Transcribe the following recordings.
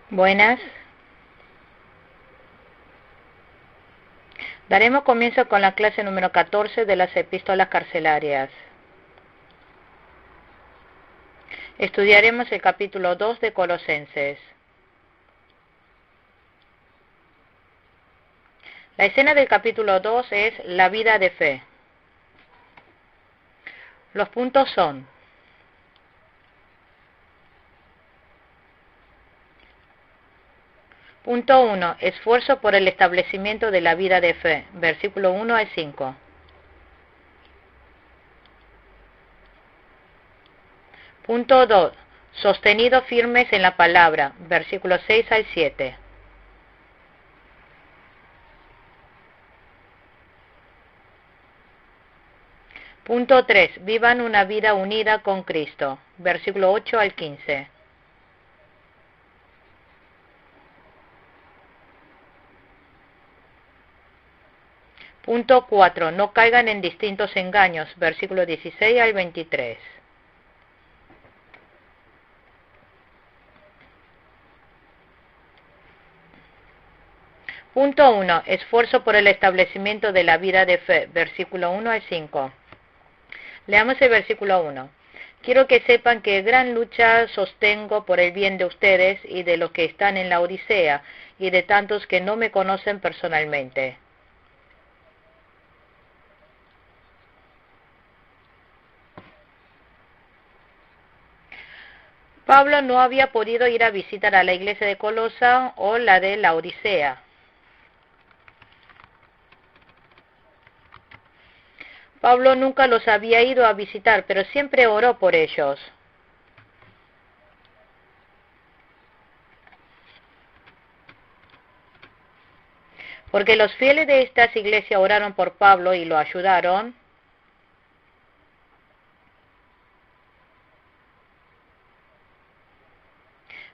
Buenas. Daremos comienzo con la clase número 14 de las epístolas carcelarias. Estudiaremos el capítulo 2 de Colosenses. La escena del capítulo 2 es la vida de fe. Los puntos son: punto 1. Esfuerzo por el establecimiento de la vida de fe. Versículo 1 al 5. Punto 2. Sostenido firmes en la palabra. Versículos 6 al 7. Punto 3. Vivan una vida unida con Cristo. Versículo 8 al 15. Punto 4. No caigan en distintos engaños. Versículo 16 al 23. Punto 1. Esfuerzo por el establecimiento de la vida de fe. Versículo 1 al 5. Leamos el versículo 1. Quiero que sepan que gran lucha sostengo por el bien de ustedes y de los que están en la Odisea y de tantos que no me conocen personalmente. Pablo no había podido ir a visitar a la iglesia de Colosa o la de la Odisea. Pablo nunca los había ido a visitar, pero siempre oró por ellos. Porque los fieles de estas iglesias oraron por Pablo y lo ayudaron.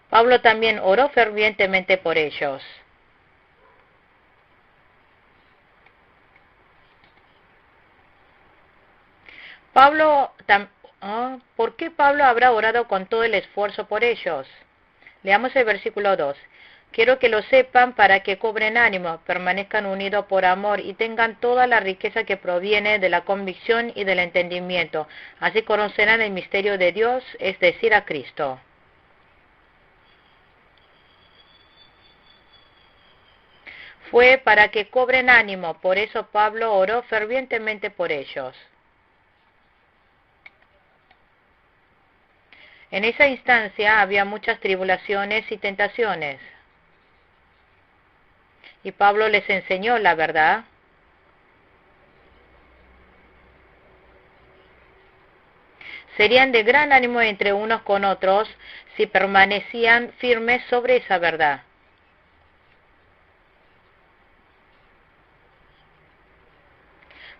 Pablo también oró fervientemente por ellos. ¿Por qué Pablo habrá orado con todo el esfuerzo por ellos? Leamos el versículo 2. Quiero que lo sepan para que cobren ánimo, permanezcan unidos por amor y tengan toda la riqueza que proviene de la convicción y del entendimiento. Así conocerán el misterio de Dios, es decir, a Cristo. Fue para que cobren ánimo, por eso Pablo oró fervientemente por ellos. En esa instancia había muchas tribulaciones y tentaciones. Y Pablo les enseñó la verdad. Serían de gran ánimo entre unos con otros si permanecían firmes sobre esa verdad.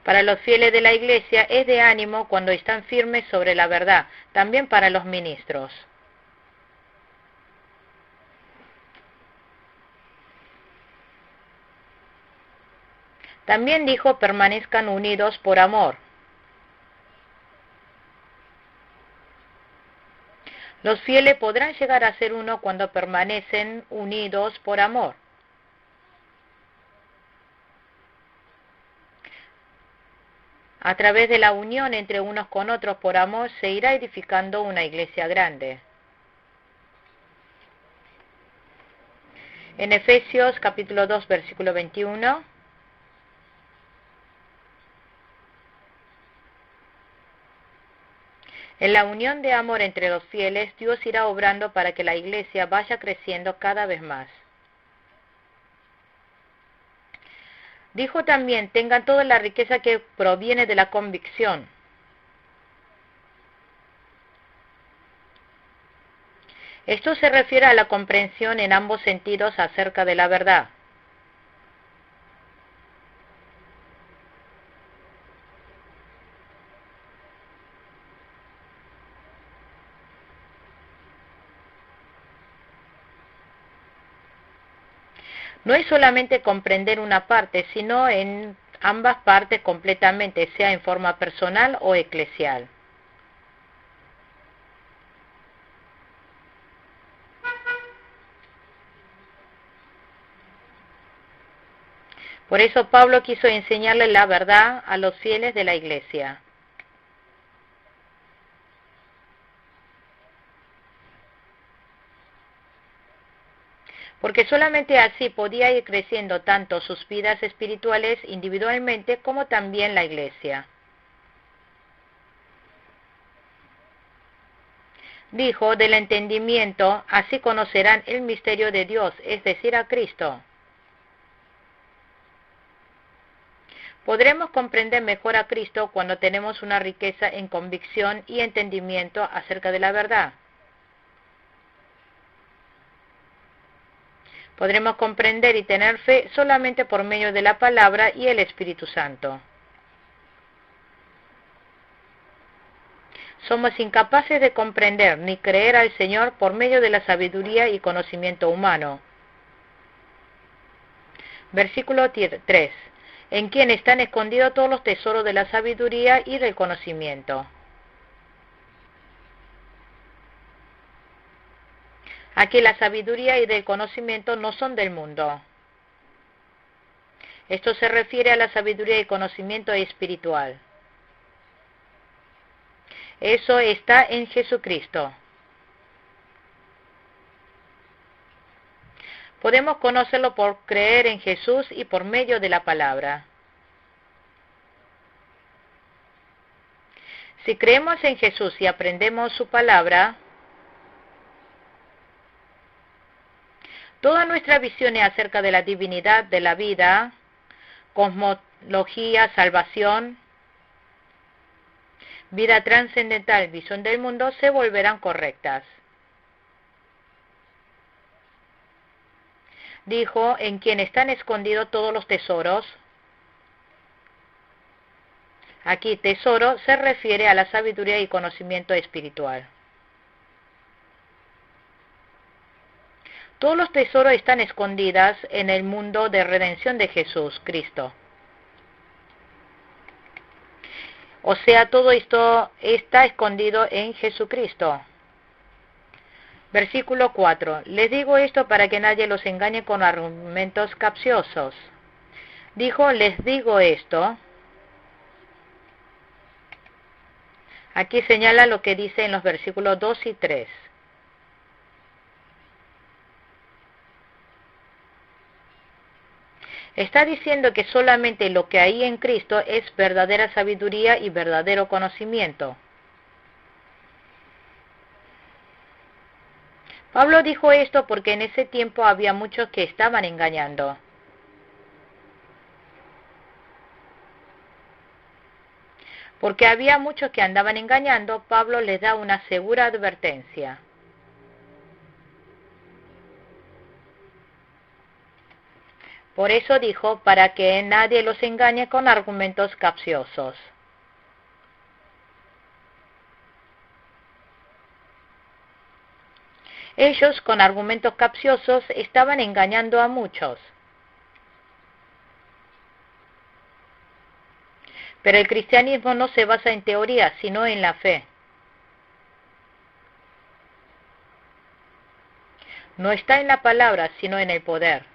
Para los fieles de la iglesia es de ánimo cuando están firmes sobre la verdad, también para los ministros. También dijo: permanezcan unidos por amor. Los fieles podrán llegar a ser uno cuando permanecen unidos por amor. A través de la unión entre unos con otros por amor se irá edificando una iglesia grande. En Efesios capítulo 2 versículo 21. En la unión de amor entre los fieles, Dios irá obrando para que la iglesia vaya creciendo cada vez más. Dijo también: tengan toda la riqueza que proviene de la convicción. Esto se refiere a la comprensión en ambos sentidos acerca de la verdad. No es solamente comprender una parte, sino en ambas partes completamente, sea en forma personal o eclesial. Por eso Pablo quiso enseñarle la verdad a los fieles de la iglesia. Porque solamente así podía ir creciendo tanto sus vidas espirituales individualmente como también la iglesia. Dijo, del entendimiento, así conocerán el misterio de Dios, es decir, a Cristo. Podremos comprender mejor a Cristo cuando tenemos una riqueza en convicción y entendimiento acerca de la verdad. Podremos comprender y tener fe solamente por medio de la palabra y el Espíritu Santo. Somos incapaces de comprender ni creer al Señor por medio de la sabiduría y conocimiento humano. Versículo 3. En quien están escondidos todos los tesoros de la sabiduría y del conocimiento. Aquí la sabiduría y del conocimiento no son del mundo. Esto se refiere a la sabiduría y conocimiento espiritual. Eso está en Jesucristo. Podemos conocerlo por creer en Jesús y por medio de la palabra. Si creemos en Jesús y aprendemos su palabra, toda nuestra visión acerca de la divinidad de la vida, cosmología, salvación, vida trascendental, visión del mundo, se volverán correctas. Dijo, en quien están escondidos todos los tesoros. Aquí tesoro se refiere a la sabiduría y conocimiento espiritual. Todos los tesoros están escondidos en el mundo de redención de Jesús, Cristo. O sea, todo esto está escondido en Jesucristo. Versículo 4. Les digo esto para que nadie los engañe con argumentos capciosos. Dijo, les digo esto. Aquí señala lo que dice en los versículos 2 y 3. Está diciendo que solamente lo que hay en Cristo es verdadera sabiduría y verdadero conocimiento. Pablo dijo esto porque en ese tiempo había muchos que estaban engañando. Porque había muchos que andaban engañando, Pablo les da una segura advertencia. Por eso dijo, para que nadie los engañe con argumentos capciosos. Ellos, con argumentos capciosos, estaban engañando a muchos. Pero el cristianismo no se basa en teoría, sino en la fe. No está en la palabra, sino en el poder.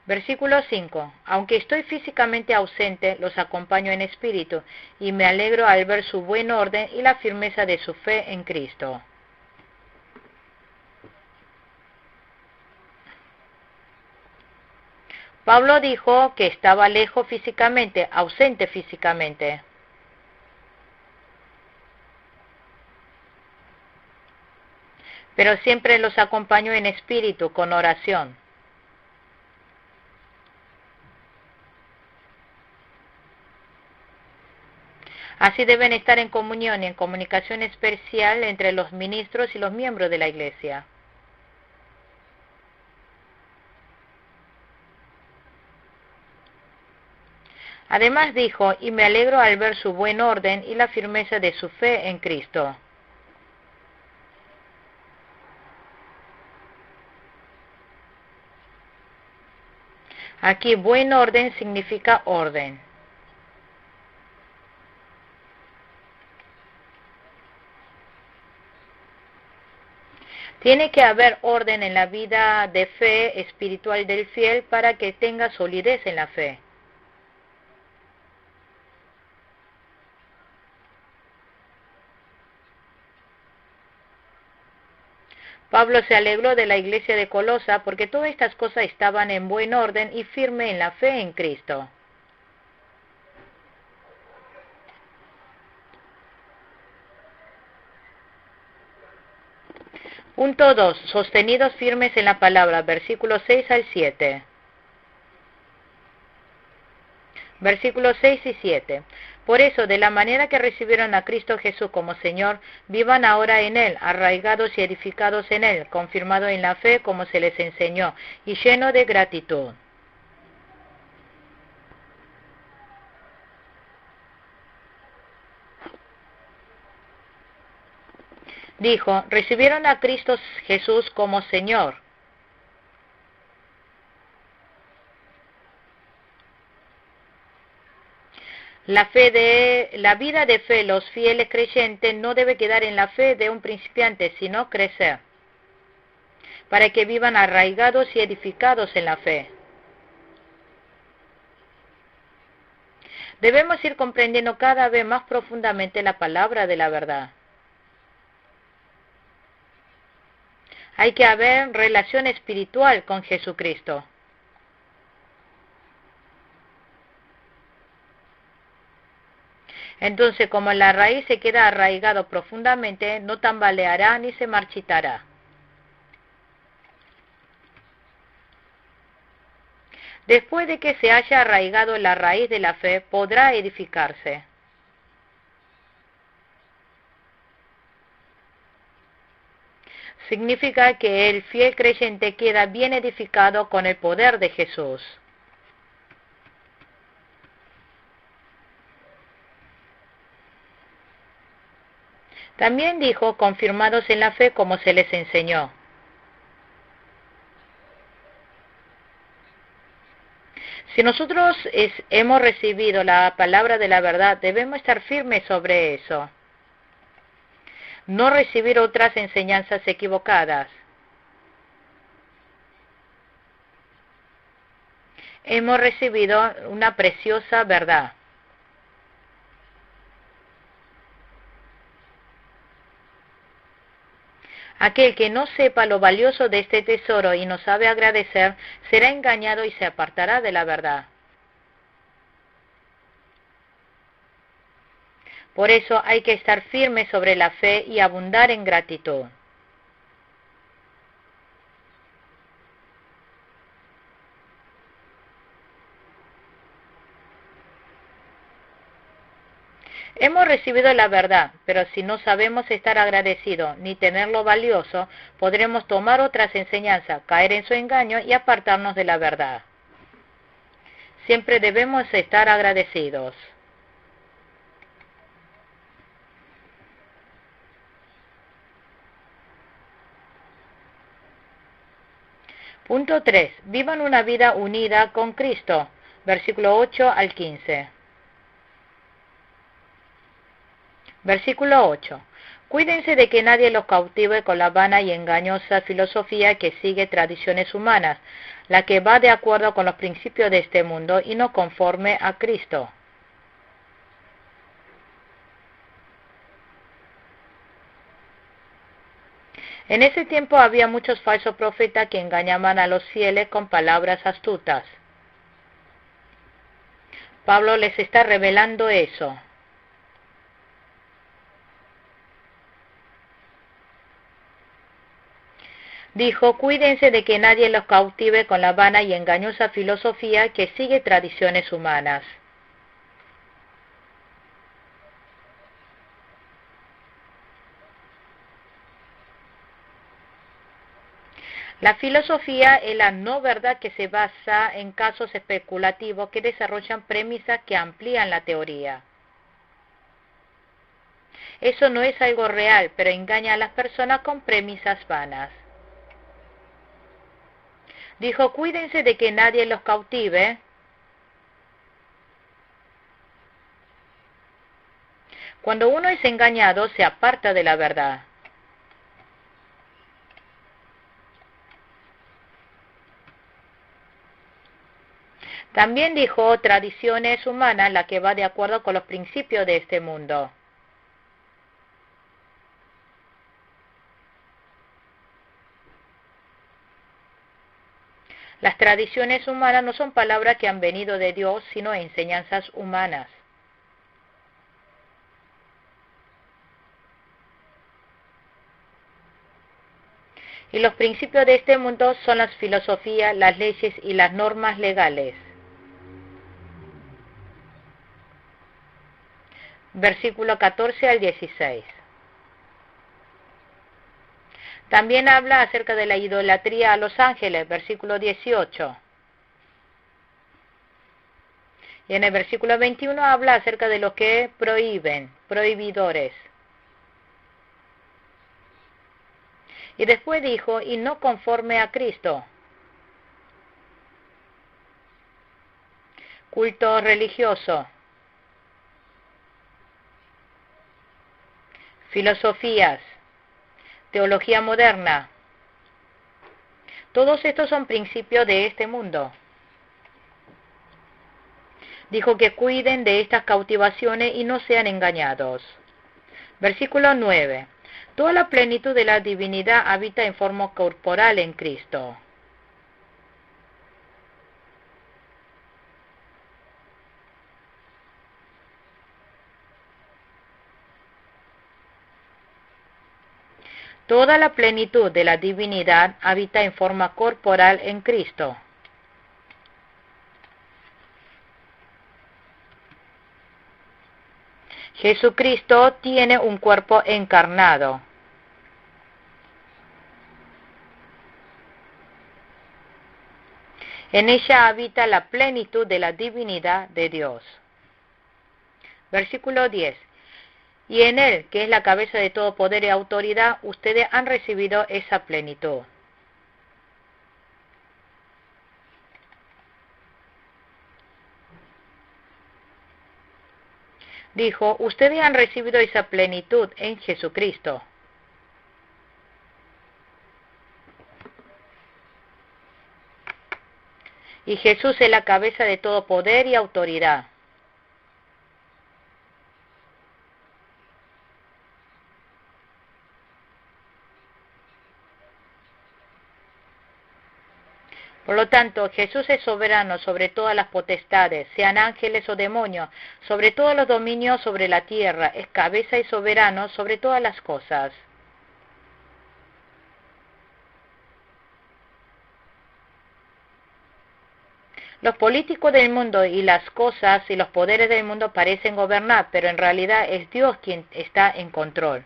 Versículo 5. Aunque estoy físicamente ausente, los acompaño en espíritu, y me alegro al ver su buen orden y la firmeza de su fe en Cristo. Pablo dijo que estaba lejos físicamente, ausente físicamente. Pero siempre los acompañó en espíritu, con oración. Así deben estar en comunión y en comunicación especial entre los ministros y los miembros de la iglesia. Además dijo, y me alegro al ver su buen orden y la firmeza de su fe en Cristo. Aquí buen orden significa orden. Tiene que haber orden en la vida de fe espiritual del fiel para que tenga solidez en la fe. Pablo se alegró de la iglesia de Colosa porque todas estas cosas estaban en buen orden y firme en la fe en Cristo. Punto 2. Sostenidos firmes en la palabra, versículos 6 al 7. Versículos 6 y 7. Por eso, de la manera que recibieron a Cristo Jesús como Señor, vivan ahora en Él, arraigados y edificados en Él, confirmados en la fe como se les enseñó, y lleno de gratitud. Dijo, recibieron a Cristo Jesús como Señor. La vida de fe, los fieles creyentes, no debe quedar en la fe de un principiante, sino crecer, para que vivan arraigados y edificados en la fe. Debemos ir comprendiendo cada vez más profundamente la palabra de la verdad. Hay que haber relación espiritual con Jesucristo. Entonces, como la raíz se queda arraigado profundamente, no tambaleará ni se marchitará. Después de que se haya arraigado en la raíz de la fe, podrá edificarse. Significa que el fiel creyente queda bien edificado con el poder de Jesús. También dijo, confirmados en la fe como se les enseñó. Si nosotros hemos recibido la palabra de la verdad, debemos estar firmes sobre eso. No recibir otras enseñanzas equivocadas. Hemos recibido una preciosa verdad. Aquel que no sepa lo valioso de este tesoro y no sabe agradecer, será engañado y se apartará de la verdad. Por eso hay que estar firme sobre la fe y abundar en gratitud. Hemos recibido la verdad, pero si no sabemos estar agradecidos ni tener lo valioso, podremos tomar otras enseñanzas, caer en su engaño y apartarnos de la verdad. Siempre debemos estar agradecidos. Punto 3. Vivan una vida unida con Cristo. Versículo 8 al 15. Versículo 8. Cuídense de que nadie los cautive con la vana y engañosa filosofía que sigue tradiciones humanas, la que va de acuerdo con los principios de este mundo y no conforme a Cristo. En ese tiempo había muchos falsos profetas que engañaban a los fieles con palabras astutas. Pablo les está revelando eso. Dijo, cuídense de que nadie los cautive con la vana y engañosa filosofía que sigue tradiciones humanas. La filosofía es la no verdad que se basa en casos especulativos que desarrollan premisas que amplían la teoría. Eso no es algo real, pero engaña a las personas con premisas vanas. Dijo, cuídense de que nadie los cautive. Cuando uno es engañado, se aparta de la verdad. También dijo, tradiciones humanas, la que va de acuerdo con los principios de este mundo. Las tradiciones humanas no son palabras que han venido de Dios, sino enseñanzas humanas. Y los principios de este mundo son las filosofías, las leyes y las normas legales. Versículo 14 al 16. También habla acerca de la idolatría a los ángeles, versículo 18. Y en el versículo 21 habla acerca de lo que prohíben, prohibidores. Y después dijo, y no conforme a Cristo. Culto religioso. Filosofías. Teología moderna. Todos estos son principios de este mundo. Dijo que cuiden de estas cautivaciones y no sean engañados. Versículo 9. Toda la plenitud de la divinidad habita en forma corporal en Cristo. Toda la plenitud de la divinidad habita en forma corporal en Cristo. Jesucristo tiene un cuerpo encarnado. En ella habita la plenitud de la divinidad de Dios. Versículo 10. Y en Él, que es la cabeza de todo poder y autoridad, ustedes han recibido esa plenitud. Dijo, ustedes han recibido esa plenitud en Jesucristo. Y Jesús es la cabeza de todo poder y autoridad. Por lo tanto, Jesús es soberano sobre todas las potestades, sean ángeles o demonios, sobre todos los dominios sobre la tierra, es cabeza y soberano sobre todas las cosas. Los políticos del mundo y las cosas y los poderes del mundo parecen gobernar, pero en realidad es Dios quien está en control.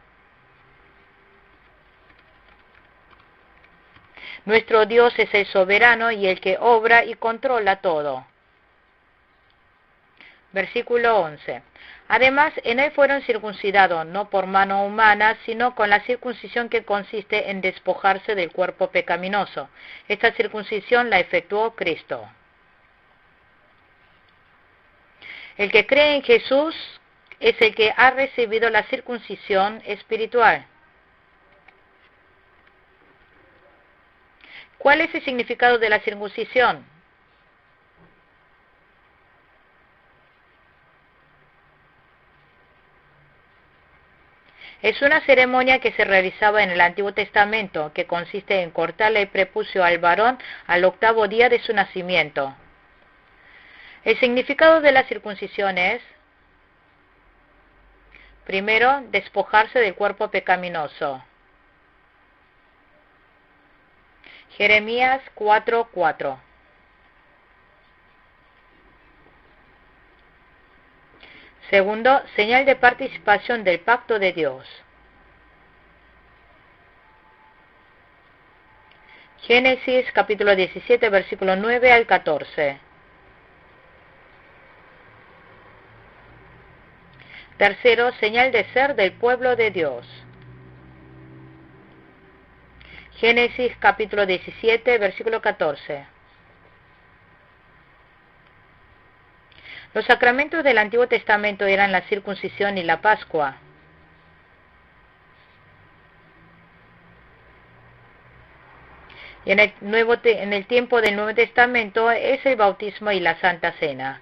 Nuestro Dios es el soberano y el que obra y controla todo. Versículo 11. Además, en él fueron circuncidados, no por mano humana, sino con la circuncisión que consiste en despojarse del cuerpo pecaminoso. Esta circuncisión la efectuó Cristo. El que cree en Jesús es el que ha recibido la circuncisión espiritual. ¿Cuál es el significado de la circuncisión? Es una ceremonia que se realizaba en el Antiguo Testamento, que consiste en cortarle el prepucio al varón al 8º día de su nacimiento. El significado de la circuncisión es, primero, despojarse del cuerpo pecaminoso. Jeremías 4:4. Segundo, señal de participación del pacto de Dios. Génesis capítulo 17, versículo 9 al 14. Tercero, señal de ser del pueblo de Dios. Génesis capítulo 17, versículo 14. Los sacramentos del Antiguo Testamento eran la circuncisión y la Pascua. Y en el tiempo del Nuevo Testamento es el bautismo y la Santa Cena.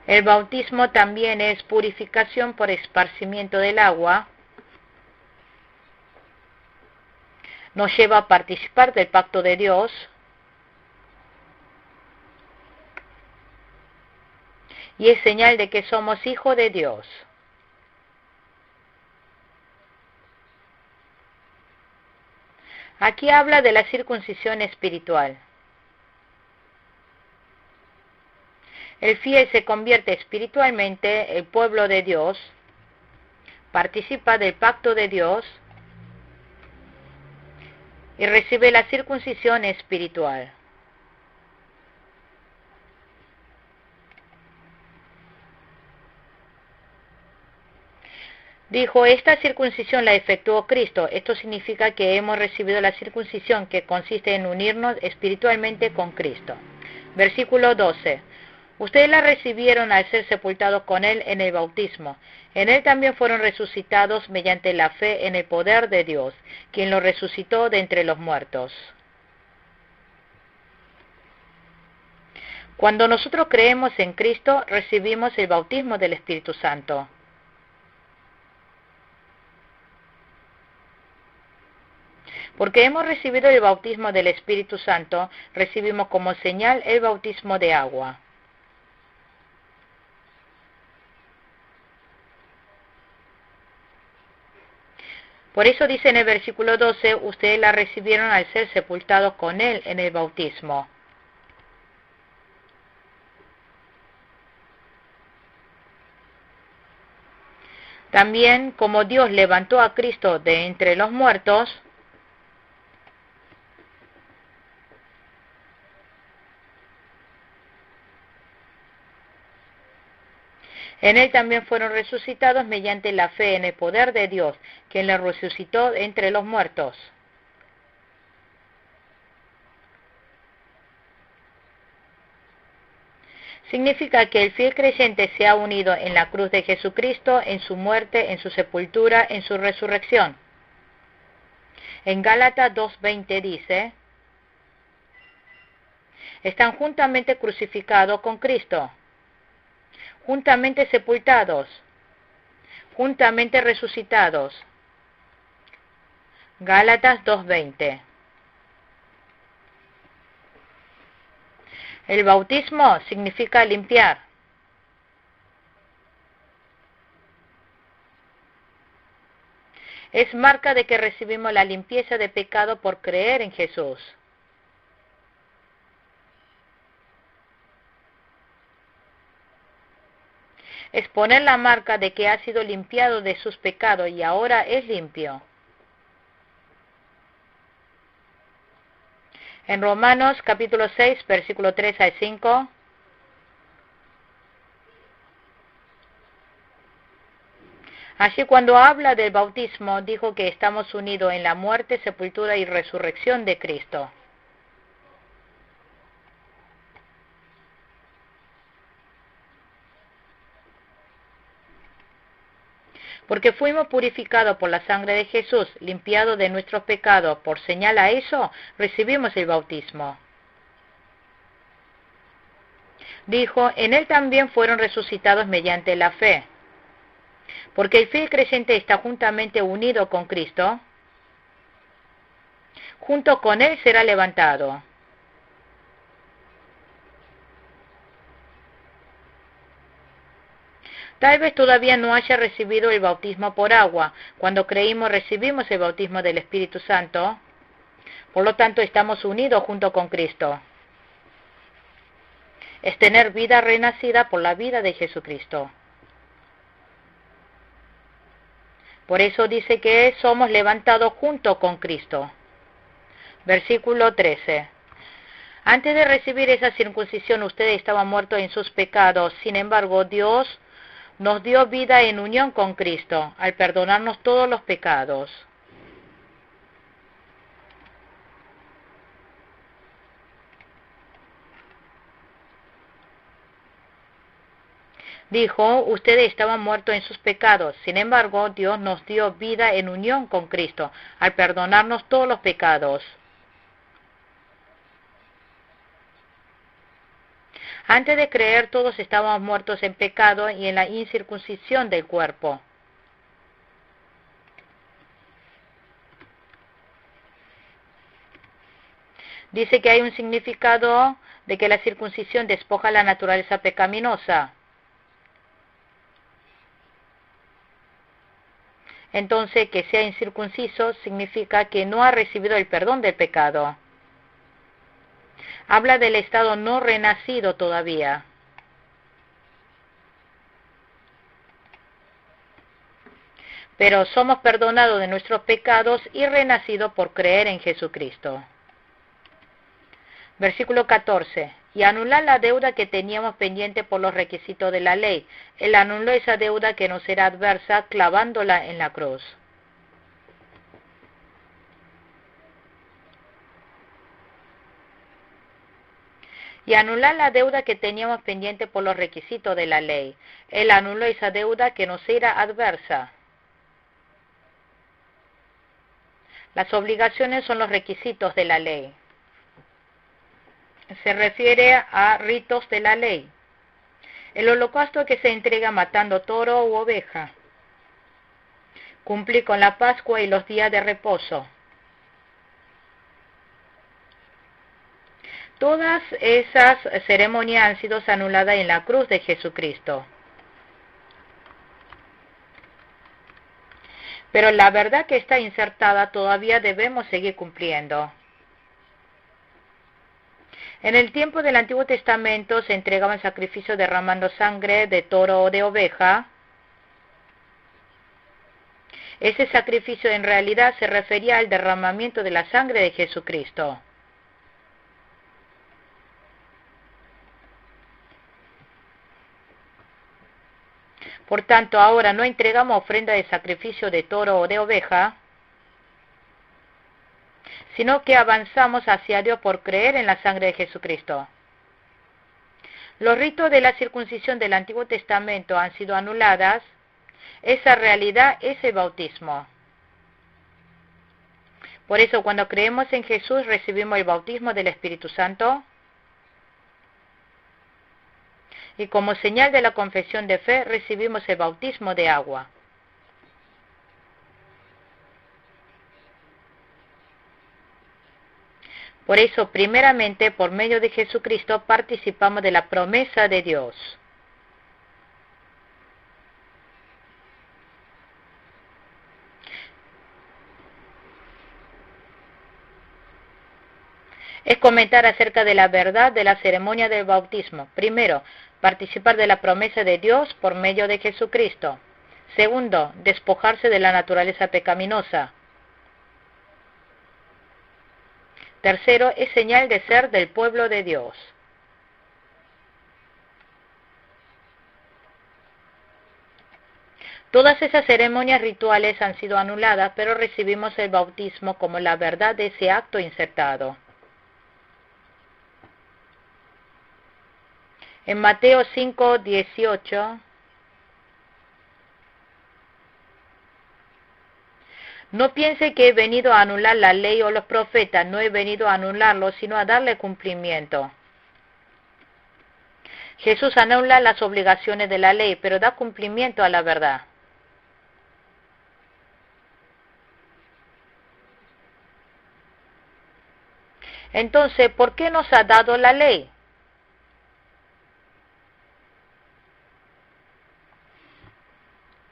El bautismo también es purificación por esparcimiento del agua. Nos lleva a participar del pacto de Dios. Y es señal de que somos hijos de Dios. Aquí habla de la circuncisión espiritual. El fiel se convierte espiritualmente, el pueblo de Dios, participa del pacto de Dios y recibe la circuncisión espiritual. Dijo, esta circuncisión la efectuó Cristo. Esto significa que hemos recibido la circuncisión que consiste en unirnos espiritualmente con Cristo. Versículo 12. Ustedes la recibieron al ser sepultados con Él en el bautismo. En Él también fueron resucitados mediante la fe en el poder de Dios, quien lo resucitó de entre los muertos. Cuando nosotros creemos en Cristo, recibimos el bautismo del Espíritu Santo. Porque hemos recibido el bautismo del Espíritu Santo, recibimos como señal el bautismo de agua. Por eso dice en el versículo 12, ustedes la recibieron al ser sepultados con Él en el bautismo. También, como Dios levantó a Cristo de entre los muertos, en Él también fueron resucitados mediante la fe en el poder de Dios, quien le resucitó entre los muertos. Significa que el fiel creyente se ha unido en la cruz de Jesucristo, en su muerte, en su sepultura, en su resurrección. En Gálatas 2:20 dice, están juntamente crucificados con Cristo, juntamente sepultados, juntamente resucitados. Gálatas 2:20. El bautismo significa limpiar. Es marca de que recibimos la limpieza de pecado por creer en Jesús. Es poner la marca de que ha sido limpiado de sus pecados y ahora es limpio. En Romanos capítulo 6, versículo 3 al 5. Así cuando habla del bautismo, dijo que estamos unidos en la muerte, sepultura y resurrección de Cristo. Porque fuimos purificados por la sangre de Jesús, limpiados de nuestros pecados. Por señal a eso, recibimos el bautismo. Dijo, en Él también fueron resucitados mediante la fe. Porque el fiel creyente está juntamente unido con Cristo, junto con Él será levantado. Tal vez todavía no haya recibido el bautismo por agua. Cuando creímos recibimos el bautismo del Espíritu Santo. Por lo tanto, estamos unidos junto con Cristo. Es tener vida renacida por la vida de Jesucristo. Por eso dice que somos levantados junto con Cristo. Versículo 13. Antes de recibir esa circuncisión, ustedes estaban muertos en sus pecados. Sin embargo, Dios, nos dio vida en unión con Cristo, al perdonarnos todos los pecados. Dijo, ustedes estaban muertos en sus pecados, sin embargo, Dios nos dio vida en unión con Cristo, al perdonarnos todos los pecados. Antes de creer, todos estábamos muertos en pecado y en la incircuncisión del cuerpo. Dice que hay un significado de que la circuncisión despoja la naturaleza pecaminosa. Entonces, que sea incircunciso significa que no ha recibido el perdón del pecado. Habla del estado no renacido todavía. Pero somos perdonados de nuestros pecados y renacidos por creer en Jesucristo. Versículo 14. Y anular la deuda que teníamos pendiente por los requisitos de la ley. Él anuló esa deuda que nos era adversa clavándola en la cruz. Y anular la deuda que teníamos pendiente por los requisitos de la ley. Él anuló esa deuda que nos era adversa. Las obligaciones son los requisitos de la ley. Se refiere a ritos de la ley. El holocausto que se entrega matando toro u oveja. Cumplir con la Pascua y los días de reposo. Todas esas ceremonias han sido anuladas en la cruz de Jesucristo. Pero la verdad que está insertada todavía debemos seguir cumpliendo. En el tiempo del Antiguo Testamento se entregaban sacrificios derramando sangre de toro o de oveja. Ese sacrificio en realidad se refería al derramamiento de la sangre de Jesucristo. Por tanto, ahora no entregamos ofrenda de sacrificio de toro o de oveja, sino que avanzamos hacia Dios por creer en la sangre de Jesucristo. Los ritos de la circuncisión del Antiguo Testamento han sido anuladas. Esa realidad es el bautismo. Por eso, cuando creemos en Jesús, recibimos el bautismo del Espíritu Santo. Y como señal de la confesión de fe, recibimos el bautismo de agua. Por eso, primeramente, por medio de Jesucristo, participamos de la promesa de Dios. Es comentar acerca de la verdad de la ceremonia del bautismo. Primero, participar de la promesa de Dios por medio de Jesucristo. Segundo, despojarse de la naturaleza pecaminosa. Tercero, es señal de ser del pueblo de Dios. Todas esas ceremonias rituales han sido anuladas, pero recibimos el bautismo como la verdad de ese acto insertado. En Mateo 5:18, no piense que he venido a anular la ley o los profetas, no he venido a anularlos, sino a darle cumplimiento. Jesús anula las obligaciones de la ley, pero da cumplimiento a la verdad. Entonces, ¿por qué nos ha dado la ley?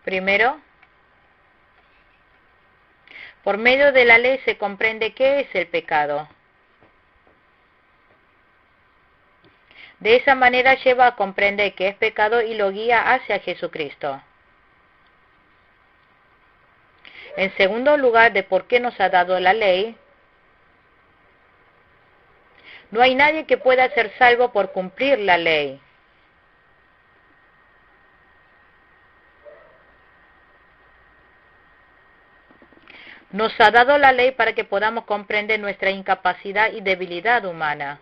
Primero, por medio de la ley se comprende qué es el pecado. De esa manera lleva a comprender qué es pecado y lo guía hacia Jesucristo. En segundo lugar, de por qué nos ha dado la ley, no hay nadie que pueda ser salvo por cumplir la ley. Nos ha dado la ley para que podamos comprender nuestra incapacidad y debilidad humana.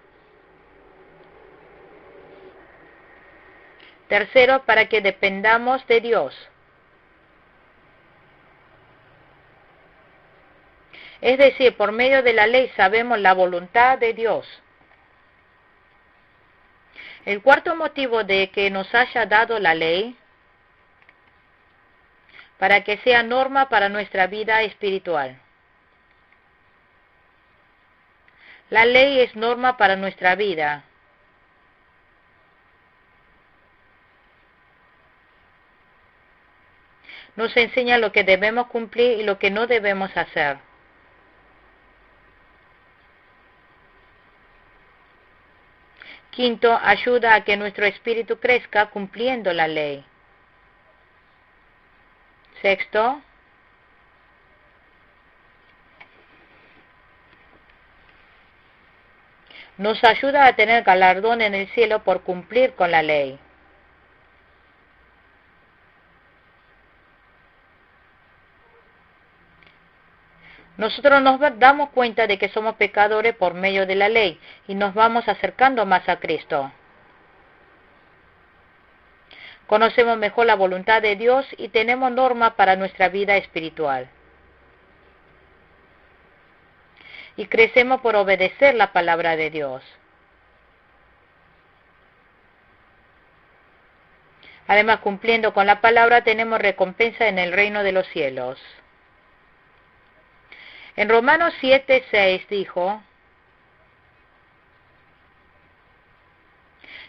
Tercero, para que dependamos de Dios. Es decir, por medio de la ley sabemos la voluntad de Dios. El cuarto motivo de que nos haya dado la ley, para que sea norma para nuestra vida espiritual. La ley es norma para nuestra vida. Nos enseña lo que debemos cumplir y lo que no debemos hacer. Quinto, ayuda a que nuestro espíritu crezca cumpliendo la ley. Sexto, nos ayuda a tener galardón en el cielo por cumplir con la ley. Nosotros nos damos cuenta de que somos pecadores por medio de la ley y nos vamos acercando más a Cristo. Conocemos mejor la voluntad de Dios y tenemos normas para nuestra vida espiritual. Y crecemos por obedecer la palabra de Dios. Además, cumpliendo con la palabra tenemos recompensa en el reino de los cielos. En Romanos 7:6 dijo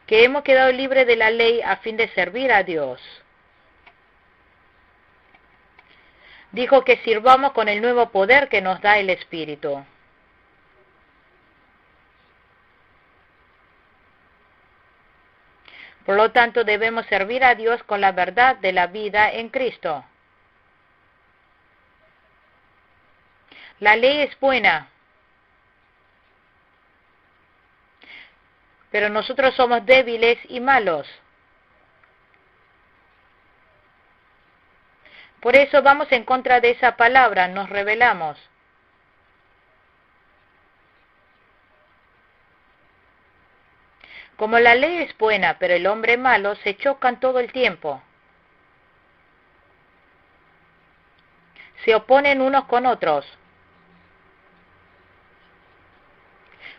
que hemos quedado libres de la ley a fin de servir a Dios. Dijo que sirvamos con el nuevo poder que nos da el Espíritu. Por lo tanto, debemos servir a Dios con la verdad de la vida en Cristo. La ley es buena, pero nosotros somos débiles y malos. Por eso vamos en contra de esa palabra, nos rebelamos. Como la ley es buena, pero el hombre malo, se chocan todo el tiempo. Se oponen unos con otros.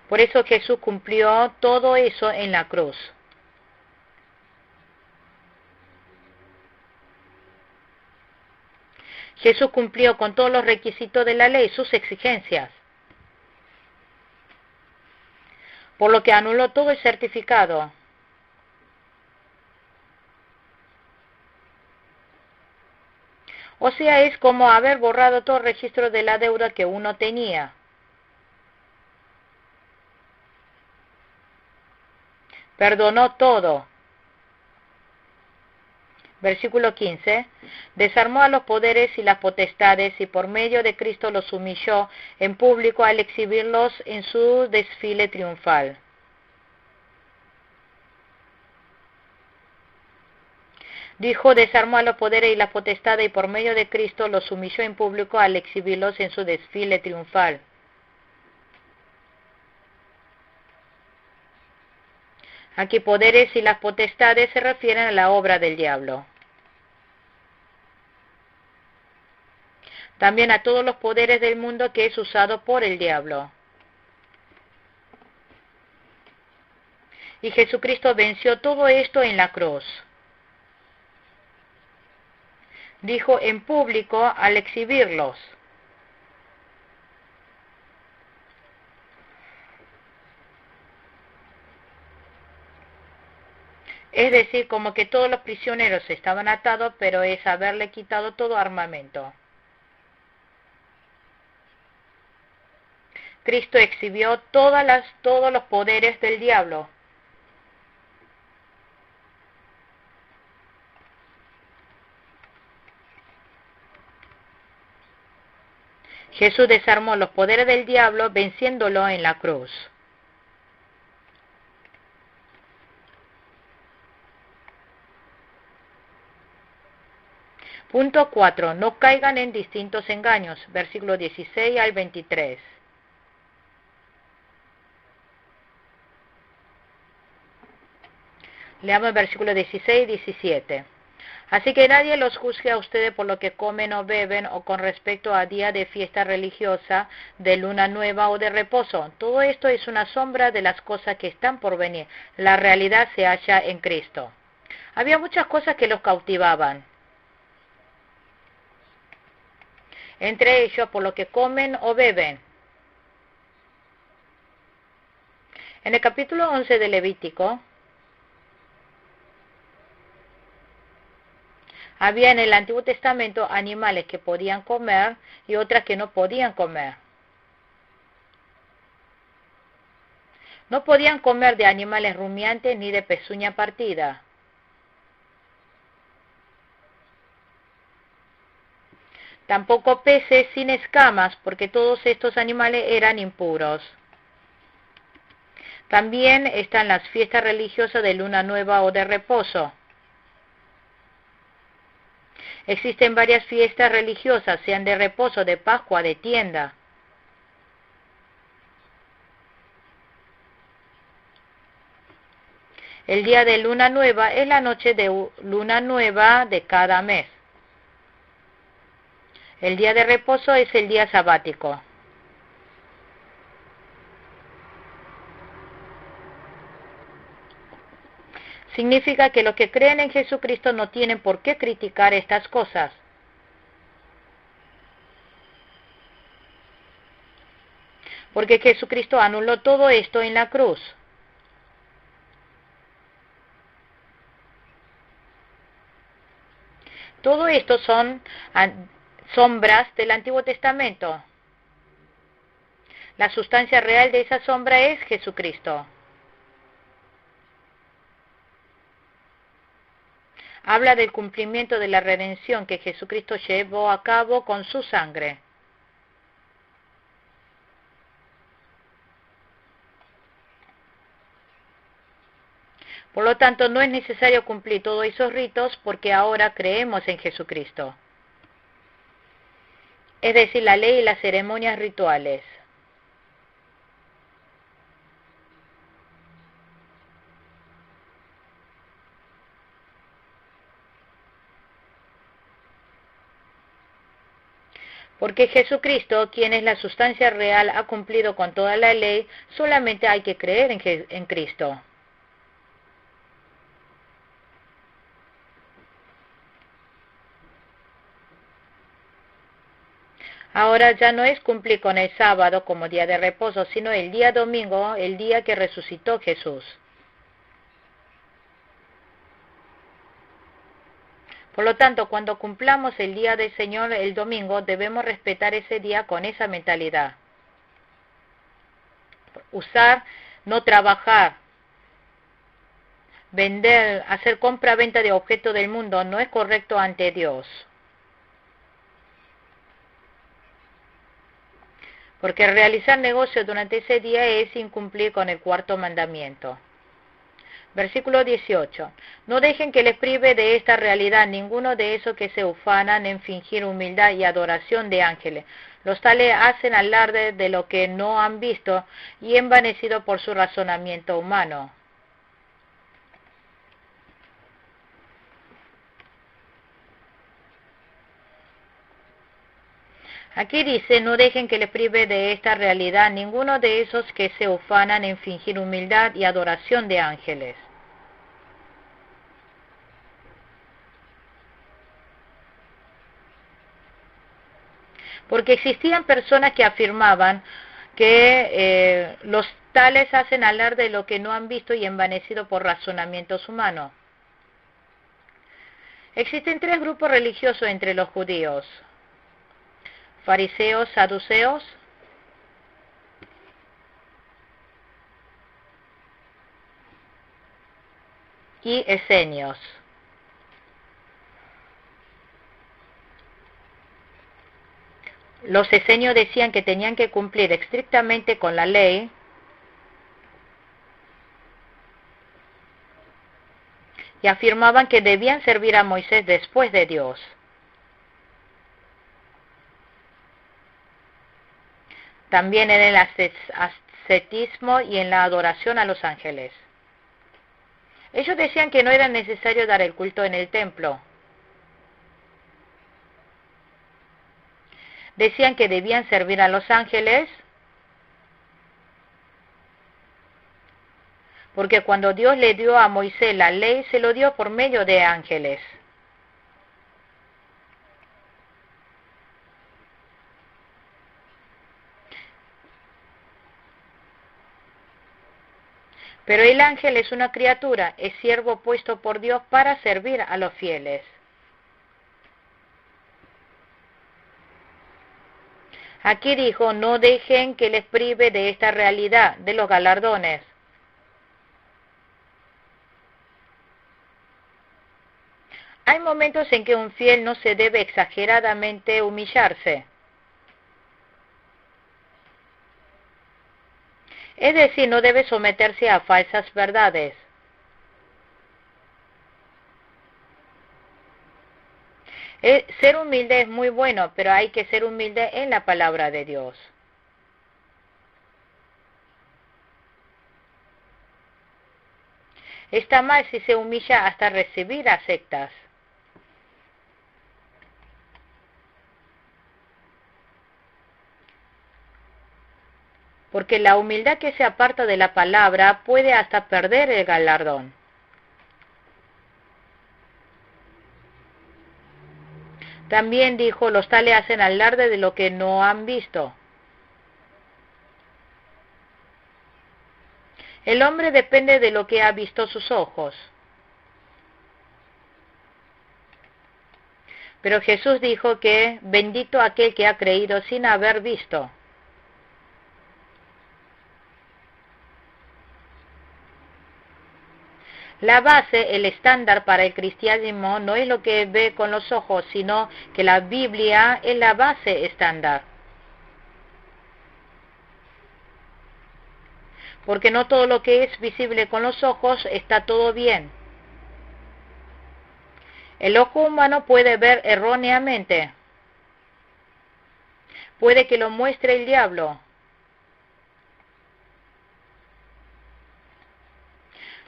Por eso Jesús cumplió todo eso en la cruz. Jesús cumplió con todos los requisitos de la ley, sus exigencias. Por lo que anuló todo el certificado. O sea, es como haber borrado todo el registro de la deuda que uno tenía. Perdonó todo. Versículo 15. Desarmó a los poderes y las potestades y por medio de Cristo los humilló en público al exhibirlos en su desfile triunfal. Dijo, desarmó a los poderes y las potestades y por medio de Cristo los humilló en público al exhibirlos en su desfile triunfal. Aquí poderes y las potestades se refieren a la obra del diablo. También a todos los poderes del mundo que es usado por el diablo. Y Jesucristo venció todo esto en la cruz. Dijo en público al exhibirlos. Es decir, como que todos los prisioneros estaban atados, pero es haberle quitado todo armamento. Cristo exhibió todos los poderes del diablo. Jesús desarmó los poderes del diablo venciéndolo en la cruz. Punto 4. No caigan en distintos engaños. Versículo 16 al 23. Leamos el versículo 16 y 17. Así que nadie los juzgue a ustedes por lo que comen o beben o con respecto a día de fiesta religiosa, de luna nueva o de reposo. Todo esto es una sombra de las cosas que están por venir. La realidad se halla en Cristo. Había muchas cosas que los cautivaban. Entre ellos, por lo que comen o beben. En el capítulo 11 de Levítico, había en el Antiguo Testamento animales que podían comer y otras que no podían comer. No podían comer de animales rumiantes ni de pezuña partida. Tampoco peces sin escamas, porque todos estos animales eran impuros. También están las fiestas religiosas de luna nueva o de reposo. Existen varias fiestas religiosas, sean de reposo, de Pascua, de tienda. El día de luna nueva es la noche de luna nueva de cada mes. El día de reposo es el día sabático. Significa que los que creen en Jesucristo no tienen por qué criticar estas cosas. Porque Jesucristo anuló todo esto en la cruz. Todo esto son sombras del Antiguo Testamento. La sustancia real de esa sombra es Jesucristo. Habla del cumplimiento de la redención que Jesucristo llevó a cabo con su sangre. Por lo tanto, no es necesario cumplir todos esos ritos porque ahora creemos en Jesucristo. Es decir, la ley y las ceremonias rituales. Porque Jesucristo, quien es la sustancia real, ha cumplido con toda la ley, solamente hay que creer en Cristo. Ahora ya no es cumplir con el sábado como día de reposo, sino el día domingo, el día que resucitó Jesús. Por lo tanto, cuando cumplamos el día del Señor el domingo, debemos respetar ese día con esa mentalidad. Usar, no trabajar, vender, hacer compra-venta de objetos del mundo no es correcto ante Dios. Porque realizar negocios durante ese día es incumplir con el cuarto mandamiento. Versículo 18. No dejen que les prive de esta realidad ninguno de esos que se ufanan en fingir humildad y adoración de ángeles. Los tales hacen alarde de lo que no han visto y envanecido por su razonamiento humano. Aquí dice, no dejen que les prive de esta realidad ninguno de esos que se ufanan en fingir humildad y adoración de ángeles. Porque existían personas que afirmaban que los tales hacen alarde de lo que no han visto y envanecido por razonamientos humanos. Existen tres grupos religiosos entre los judíos: fariseos, saduceos y esenios. Los esenios decían que tenían que cumplir estrictamente con la ley y afirmaban que debían servir a Moisés después de Dios. también en el ascetismo y en la adoración a los ángeles. Ellos decían que no era necesario dar el culto en el templo. Decían que debían servir a los ángeles, porque cuando Dios le dio a Moisés la ley, se lo dio por medio de ángeles. Pero el ángel es una criatura, es siervo puesto por Dios para servir a los fieles. Aquí dijo, no dejen que les prive de esta realidad, de los galardones. Hay momentos en que un fiel no se debe exageradamente humillarse. Es decir, no debe someterse a falsas verdades. Ser humilde es muy bueno, pero hay que ser humilde en la palabra de Dios. Está mal si se humilla hasta recibir aceptas. Porque la humildad que se aparta de la palabra puede hasta perder el galardón. También dijo, los tales hacen alarde de lo que no han visto. El hombre depende de lo que ha visto sus ojos. Pero Jesús dijo que bendito aquel que ha creído sin haber visto. La base, el estándar para el cristianismo no es lo que ve con los ojos, sino que la Biblia es la base estándar. Porque no todo lo que es visible con los ojos está todo bien. El ojo humano puede ver erróneamente. Puede que lo muestre el diablo.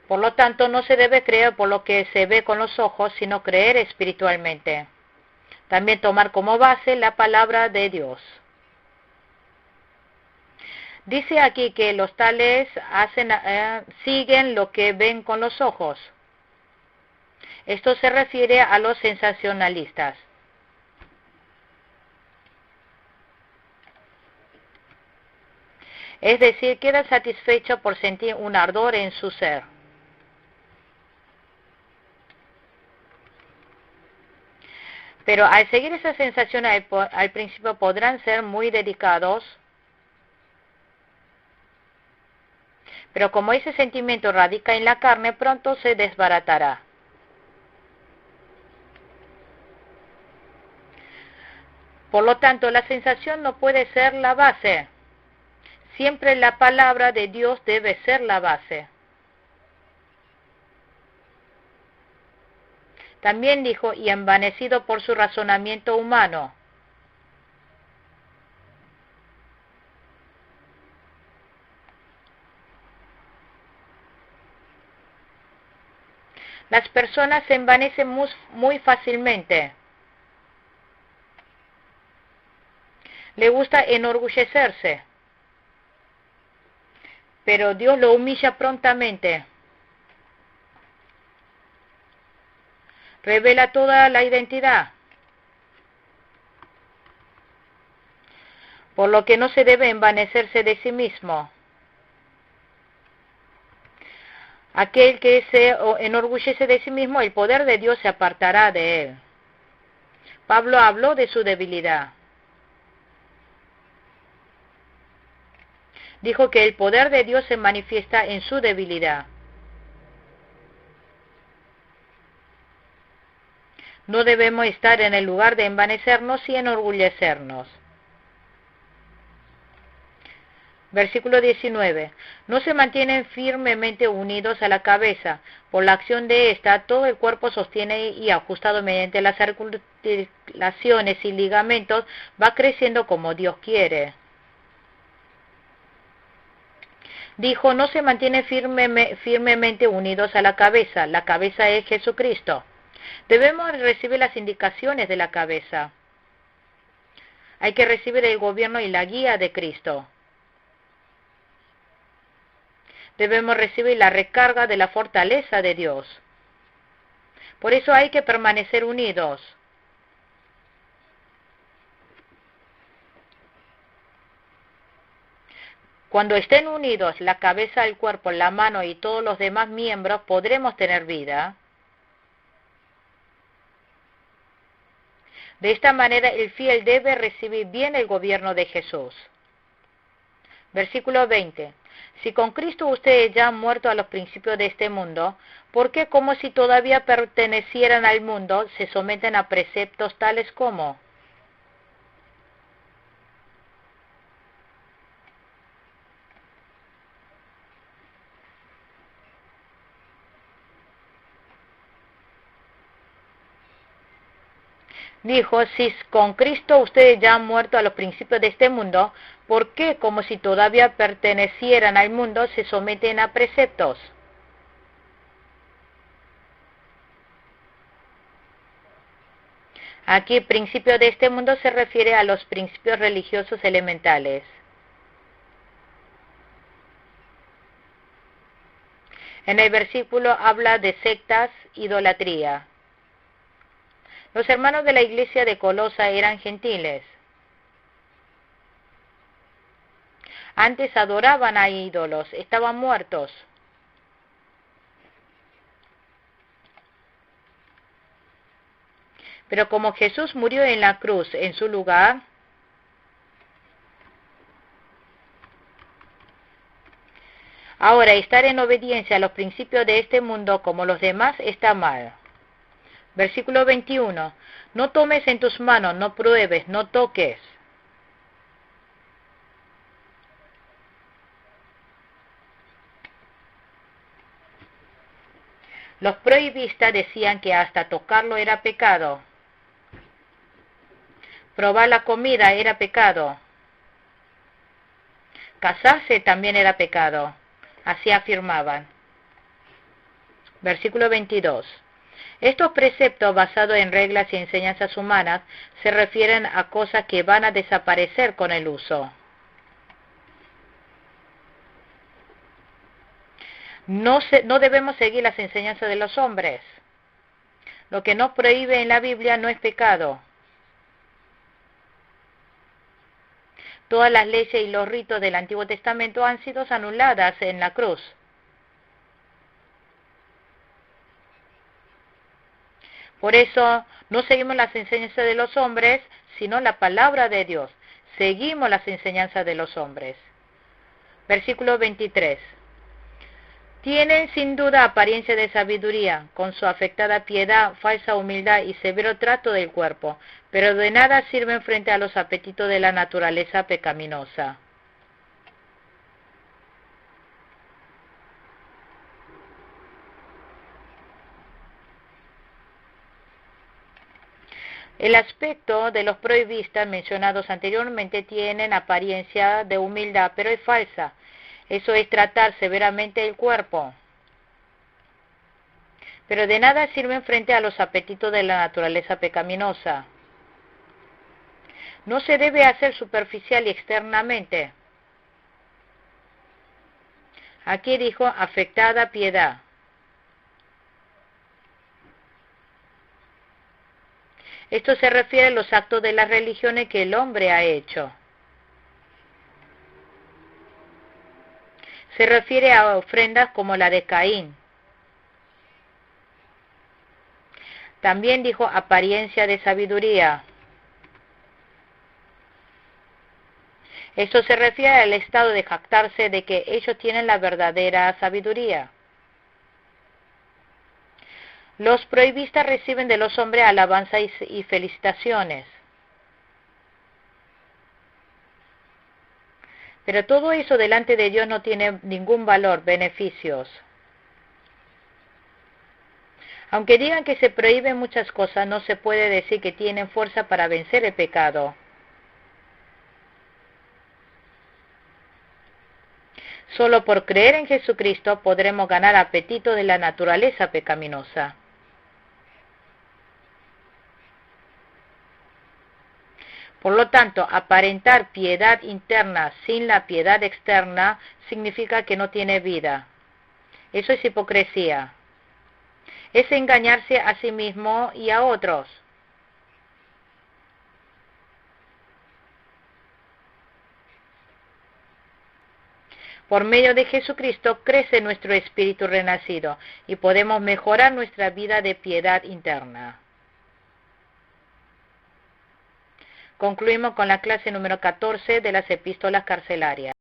Por lo tanto, no se debe creer por lo que se ve con los ojos, sino creer espiritualmente. También tomar como base la palabra de Dios. Dice aquí que los tales siguen lo que ven con los ojos. Esto se refiere a los sensacionalistas. Es decir, queda satisfecho por sentir un ardor en su ser. Pero al seguir esa sensación al principio podrán ser muy dedicados, pero como ese sentimiento radica en la carne, pronto se desbaratará. Por lo tanto, la sensación no puede ser la base. Siempre la palabra de Dios debe ser la base. También dijo, y envanecido por su razonamiento humano. Las personas se envanecen muy fácilmente. Le gusta enorgullecerse. Pero Dios lo humilla prontamente. Revela toda la identidad. Por lo que no se debe envanecerse de sí mismo. Aquel que se enorgullece de sí mismo, el poder de Dios se apartará de él. Pablo habló de su debilidad. Dijo que el poder de Dios se manifiesta en su debilidad. No debemos estar en el lugar de envanecernos y enorgullecernos. Versículo 19. No se mantienen firmemente unidos a la cabeza. Por la acción de ésta, todo el cuerpo sostiene y ajustado mediante las articulaciones y ligamentos va creciendo como Dios quiere. Dijo, no se mantiene firmemente unidos a la cabeza es Jesucristo. Debemos recibir las indicaciones de la cabeza. Hay que recibir el gobierno y la guía de Cristo. Debemos recibir la recarga de la fortaleza de Dios. Por eso hay que permanecer unidos. Cuando estén unidos la cabeza, el cuerpo, la mano y todos los demás miembros, podremos tener vida. De esta manera el fiel debe recibir bien el gobierno de Jesús. Versículo 20. Si con Cristo ustedes ya han muerto a los principios de este mundo, ¿por qué como si todavía pertenecieran al mundo se someten a preceptos tales como? Dijo, si con Cristo ustedes ya han muerto a los principios de este mundo, ¿por qué, como si todavía pertenecieran al mundo, se someten a preceptos? Aquí, principio de este mundo se refiere a los principios religiosos elementales. En el versículo habla de sectas, idolatría. Los hermanos de la iglesia de Colosa eran gentiles. Antes adoraban a ídolos, estaban muertos. Pero como Jesús murió en la cruz en su lugar, ahora estar en obediencia a los principios de este mundo como los demás está mal. Versículo 21. No tomes en tus manos, no pruebes, no toques. Los prohibistas decían que hasta tocarlo era pecado. Probar la comida era pecado. Casarse también era pecado. Así afirmaban. Versículo 22. Estos preceptos basados en reglas y enseñanzas humanas se refieren a cosas que van a desaparecer con el uso. No debemos seguir las enseñanzas de los hombres. Lo que no prohíbe en la Biblia no es pecado. Todas las leyes y los ritos del Antiguo Testamento han sido anuladas en la cruz. Por eso no seguimos las enseñanzas de los hombres, sino la palabra de Dios. Seguimos las enseñanzas de los hombres. Versículo 23. Tienen sin duda apariencia de sabiduría, con su afectada piedad, falsa humildad y severo trato del cuerpo, pero de nada sirven frente a los apetitos de la naturaleza pecaminosa. El aspecto de los prohibistas mencionados anteriormente tienen apariencia de humildad, pero es falsa. Eso es tratar severamente el cuerpo. Pero de nada sirven frente a los apetitos de la naturaleza pecaminosa. No se debe hacer superficial y externamente. Aquí dijo afectada piedad. Esto se refiere a los actos de las religiones que el hombre ha hecho. Se refiere a ofrendas como la de Caín. También dijo apariencia de sabiduría. Esto se refiere al estado de jactarse de que ellos tienen la verdadera sabiduría. Los prohibistas reciben de los hombres alabanza y felicitaciones. Pero todo eso delante de Dios no tiene ningún valor, beneficios. Aunque digan que se prohíben muchas cosas, no se puede decir que tienen fuerza para vencer el pecado. Solo por creer en Jesucristo podremos ganar apetito de la naturaleza pecaminosa. Por lo tanto, aparentar piedad interna sin la piedad externa significa que no tiene vida. Eso es hipocresía. Es engañarse a sí mismo y a otros. Por medio de Jesucristo crece nuestro espíritu renacido y podemos mejorar nuestra vida de piedad interna. Concluimos con la clase número 14 de las epístolas carcelarias.